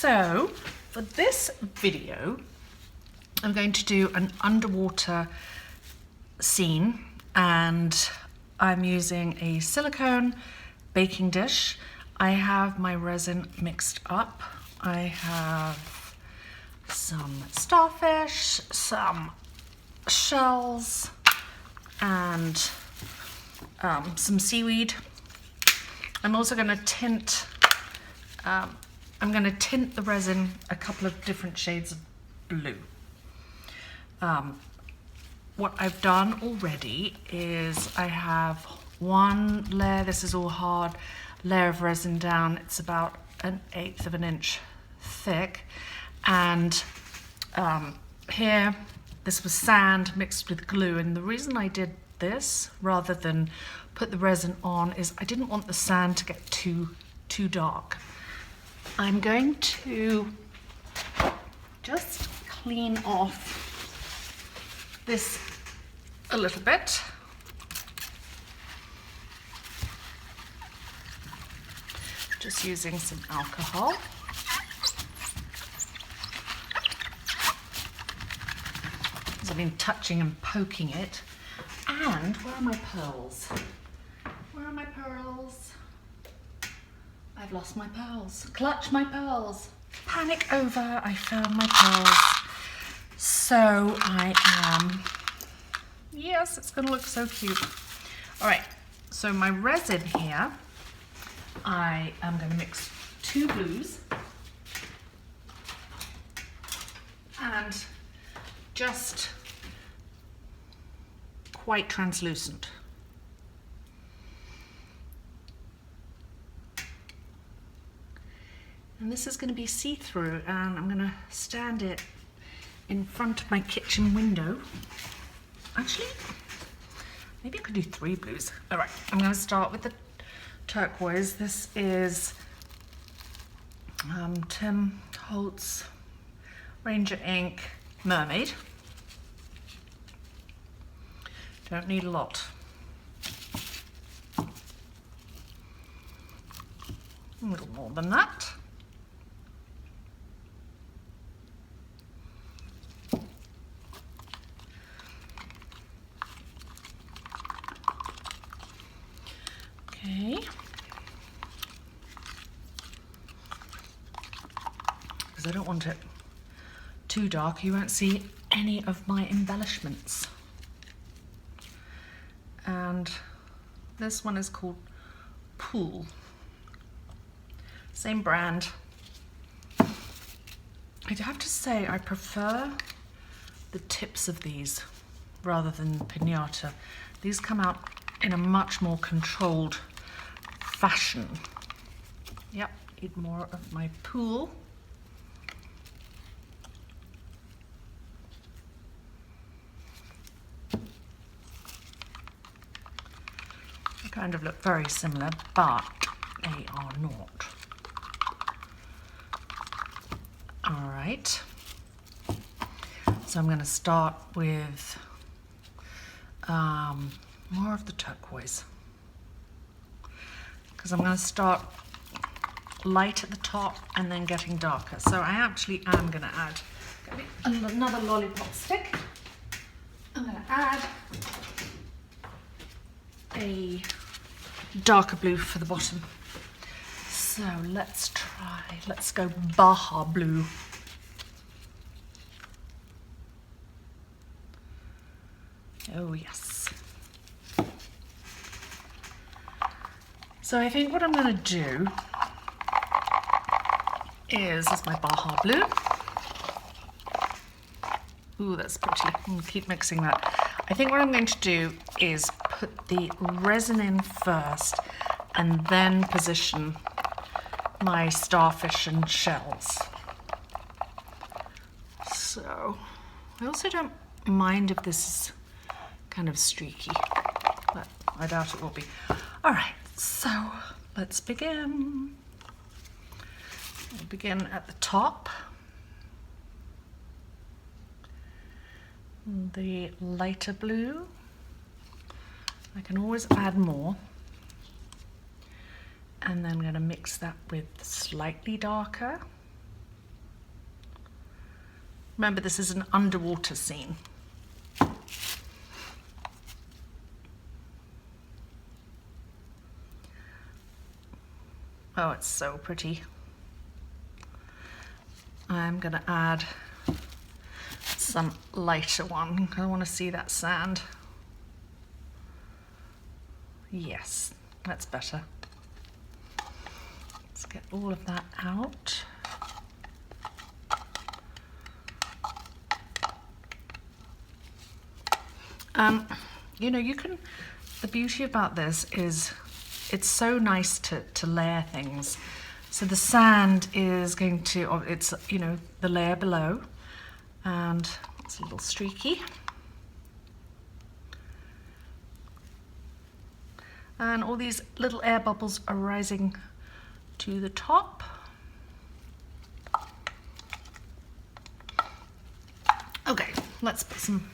So for this video, I'm going to do an underwater scene, and I'm using a silicone baking dish. I have my resin mixed up. I have some starfish, some shells, and some seaweed. I'm also going to tint. I'm going to tint the resin a couple of different shades of blue. What I've done already is I have one layer, this is all hard, layer of resin down. It's about 1/8 of an inch thick. And here, this was sand mixed with glue. And the reason I did this rather than put the resin on is I didn't want the sand to get too dark. I'm going to just clean off this a little bit. Just using some alcohol. Because I've been touching and poking it. And where are my pearls? Where are my pearls? I've lost my pearls. Clutch my pearls. Panic over, I found my pearls. So I am, yes, it's gonna look so cute. All right, so my resin here, I am gonna mix 2 blues and just quite translucent. And this is going to be see-through, and I'm going to stand it in front of my kitchen window. Actually, maybe I could do 3 blues. All right, I'm going to start with the turquoise. This is Tim Holtz Ranger Ink Mermaid. Don't need a lot. A little more than that. Okay. Because I don't want it too dark, you won't see any of my embellishments. And this one is called Pool. Same brand. I'd have to say I prefer the tips of these rather than pinata. These come out in a much more controlled fashion. Yep, need more of my Pool. They kind of look very similar, but they are not. All right. So I'm going to start with more of the turquoise, because I'm going to start light at the top and then getting darker. So I actually am going to add another lollipop stick. I'm going to add a darker blue for the bottom. So let's go Baja blue. Oh yes. So I think what I'm going to do is my Baja blue. Ooh, that's pretty. I'm going to keep mixing that. I think what I'm going to do is put the resin in first and then position my starfish and shells. So I also don't mind if this is kind of streaky, but I doubt it will be. All right, so let's begin. We'll begin at the top. The lighter blue. I can always add more. And then I'm going to mix that with slightly darker. Remember, this is an underwater scene. Oh, it's so pretty. I'm gonna add some lighter one. I want to see that sand. Yes, that's better. Let's get all of that out. You know, the beauty about this is it's so nice to layer things. So the sand is going to, it's, you know, the layer below, and it's a little streaky. And all these little air bubbles are rising to the top. Okay, let's put some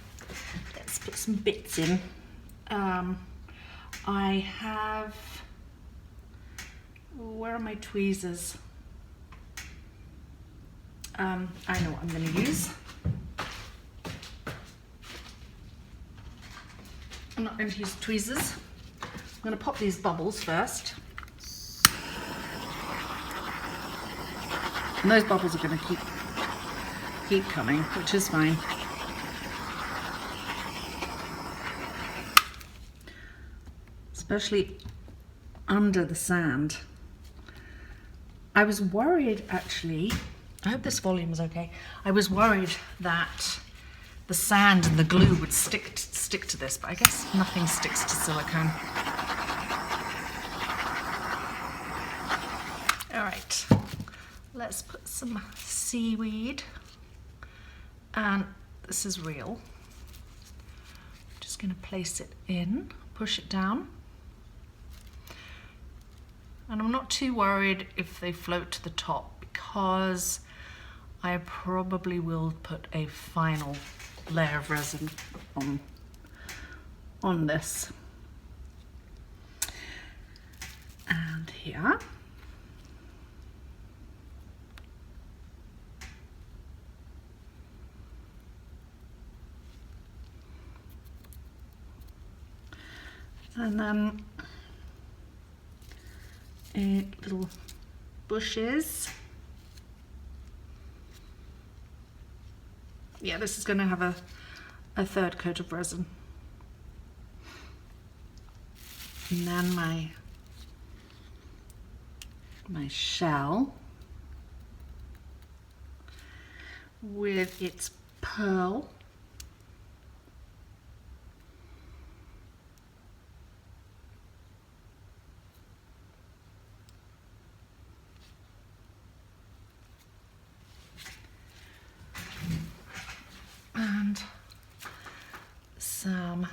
bits in. I have, where are my tweezers? I know what I'm going to use. I'm not going to use tweezers. I'm going to pop these bubbles first. And those bubbles are going to keep coming, which is fine. Especially under the sand. I was worried, actually, I hope this volume is okay. I was worried that the sand and the glue would stick to this, but I guess nothing sticks to silicone. All right, let's put some seaweed, and this is real. I'm just going to place it in, push it down. And I'm not too worried if they float to the top, because I probably will put a final layer of resin on this. And here. And then little bushes. Yeah, this is going to have a third coat of resin. And then my shell with its pearl. And some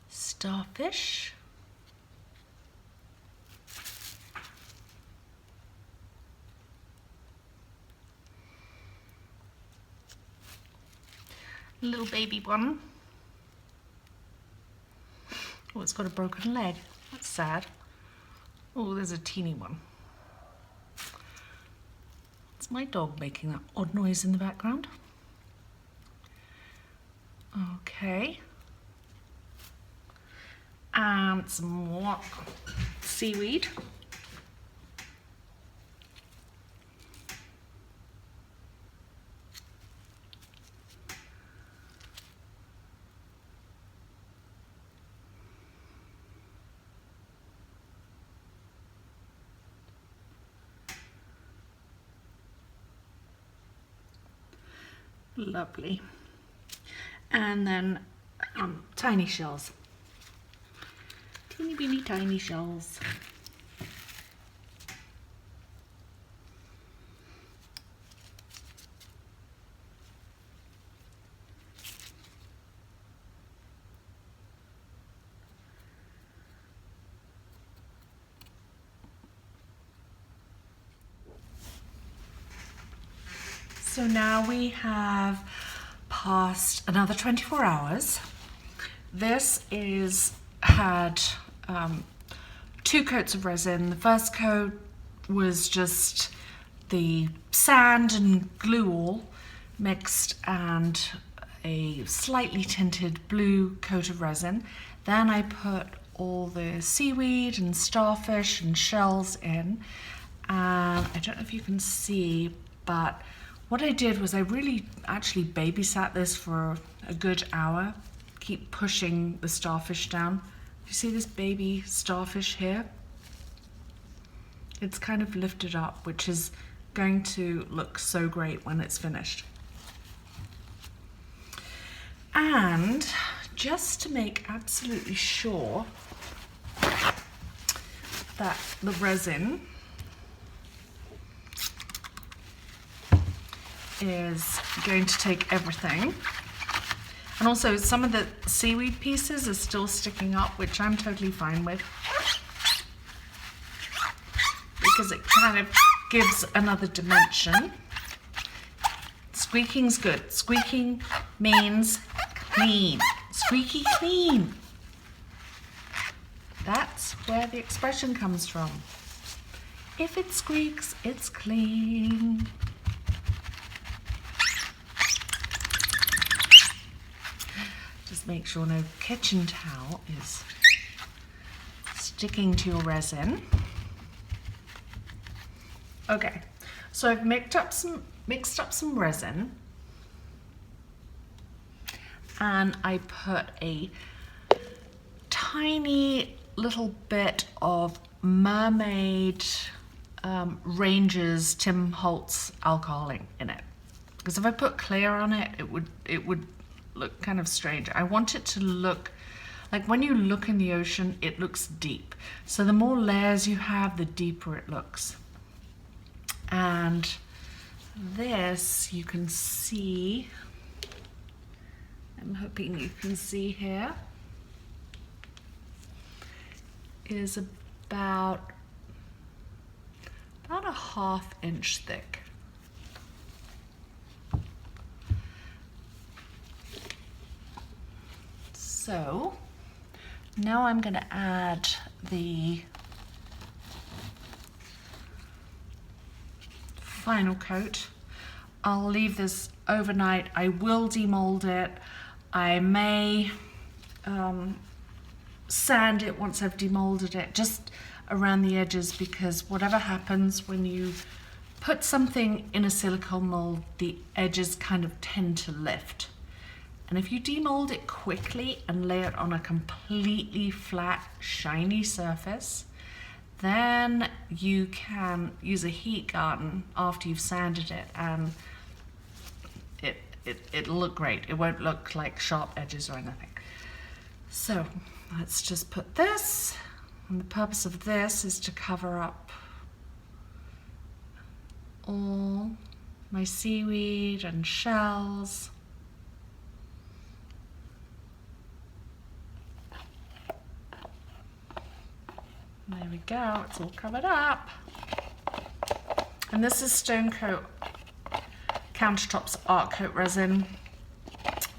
starfish. A little baby one. Oh, it's got a broken leg. That's sad. Oh, there's a teeny one. It's my dog making that odd noise in the background. Okay. And some more seaweed. Lovely. And then tiny shells. Teeny weeny tiny shells. So now we have passed another 24 hours. This had 2 coats of resin. The first coat was just the sand and glue all mixed and a slightly tinted blue coat of resin. Then I put all the seaweed and starfish and shells in. And I don't know if you can see, but what I did was I really actually babysat this for a good hour. Keep pushing the starfish down. You see this baby starfish here? It's kind of lifted up, which is going to look so great when it's finished. And just to make absolutely sure that the resin is going to take everything, and also some of the seaweed pieces are still sticking up, which I'm totally fine with, because it kind of gives another dimension. Squeaking's good. Squeaking means clean. Squeaky clean. That's where the expression comes from. If it squeaks, it's clean. Just make sure no kitchen towel is sticking to your resin. Okay, so I've mixed up some resin, and I put a tiny little bit of Mermaid Ranger's Tim Holtz alcohol in it, because if I put clear on it, it would look kind of strange. I want it to look like when you look in the ocean, it looks deep. So the more layers you have, the deeper it looks. And this you can see, I'm hoping you can see here, is about a 1/2 inch thick. So now I'm going to add the final coat. I'll leave this overnight. I will demold it. I may sand it once I've demolded it, just around the edges, because whatever happens when you put something in a silicone mold, the edges kind of tend to lift. And if you demold it quickly and lay it on a completely flat, shiny surface, then you can use a heat gun after you've sanded it, and it'll look great. It won't look like sharp edges or anything. So let's just put this, and the purpose of this is to cover up all my seaweed and shells. There we go, it's all covered up. And this is Stone Coat Countertops Art Coat resin.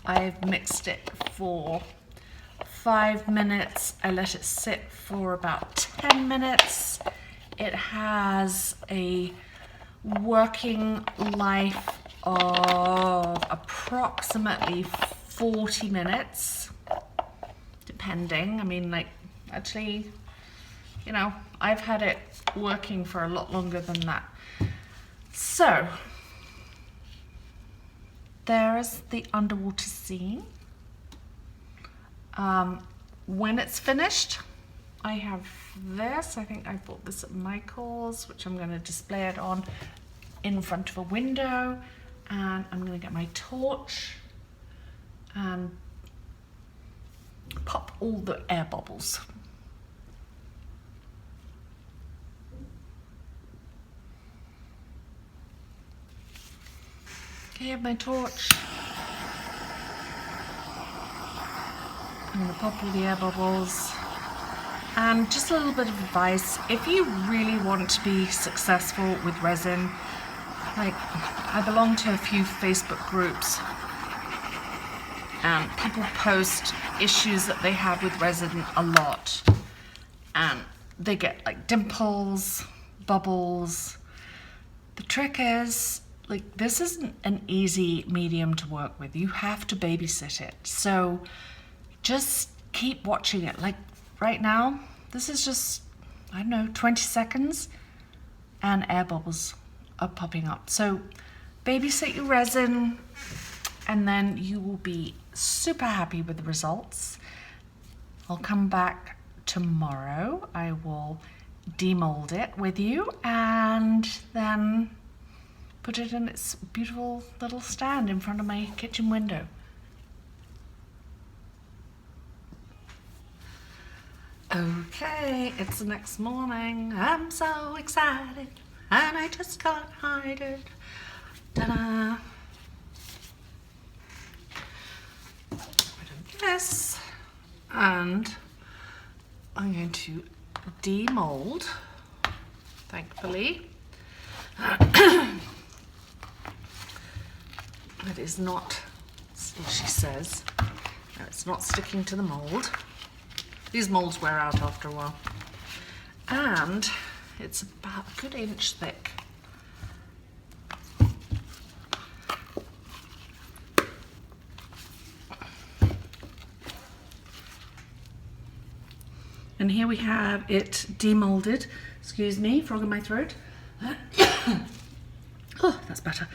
I've mixed it for 5 minutes. I let it sit for about 10 minutes. It has a working life of approximately 40 minutes, depending. I mean, like, actually, you know, I've had it working for a lot longer than that. So, there's the underwater scene. When it's finished, I have this. I think I bought this at Michael's, which I'm going to display it on in front of a window. And I'm going to get my torch and pop all the air bubbles. Okay, I have my torch. I'm going to pop all the air bubbles. And just a little bit of advice, if you really want to be successful with resin, like, I belong to a few Facebook groups, and people post issues that they have with resin a lot, and they get like dimples, bubbles. The trick is, like, this isn't an easy medium to work with. You have to babysit it. So just keep watching it. Like right now, this is just, I don't know, 20 seconds and air bubbles are popping up. So babysit your resin and then you will be super happy with the results. I'll come back tomorrow. I will demold it with you and then put it in its beautiful little stand in front of my kitchen window. Okay, it's the next morning. I'm so excited and I just can't hide it. Ta-da! Bit of this, and I'm going to demold, thankfully. It is not, she says, no, it's not sticking to the mold. These molds wear out after a while. And it's about a good inch thick. And here we have it demolded. Excuse me, frog in my throat. Oh, that's better.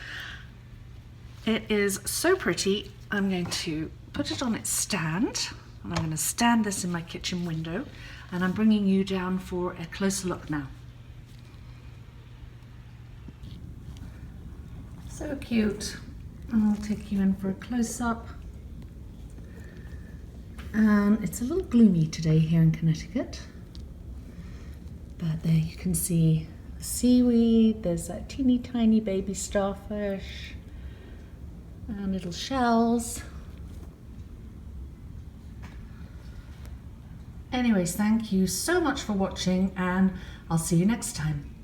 It is so pretty. I'm going to put it on its stand. And I'm going to stand this in my kitchen window. And I'm bringing you down for a closer look now. So cute. And I'll take you in for a close-up. And it's a little gloomy today here in Connecticut. But there you can see the seaweed. There's that teeny tiny baby starfish. And little shells. Anyways, thank you so much for watching and I'll see you next time.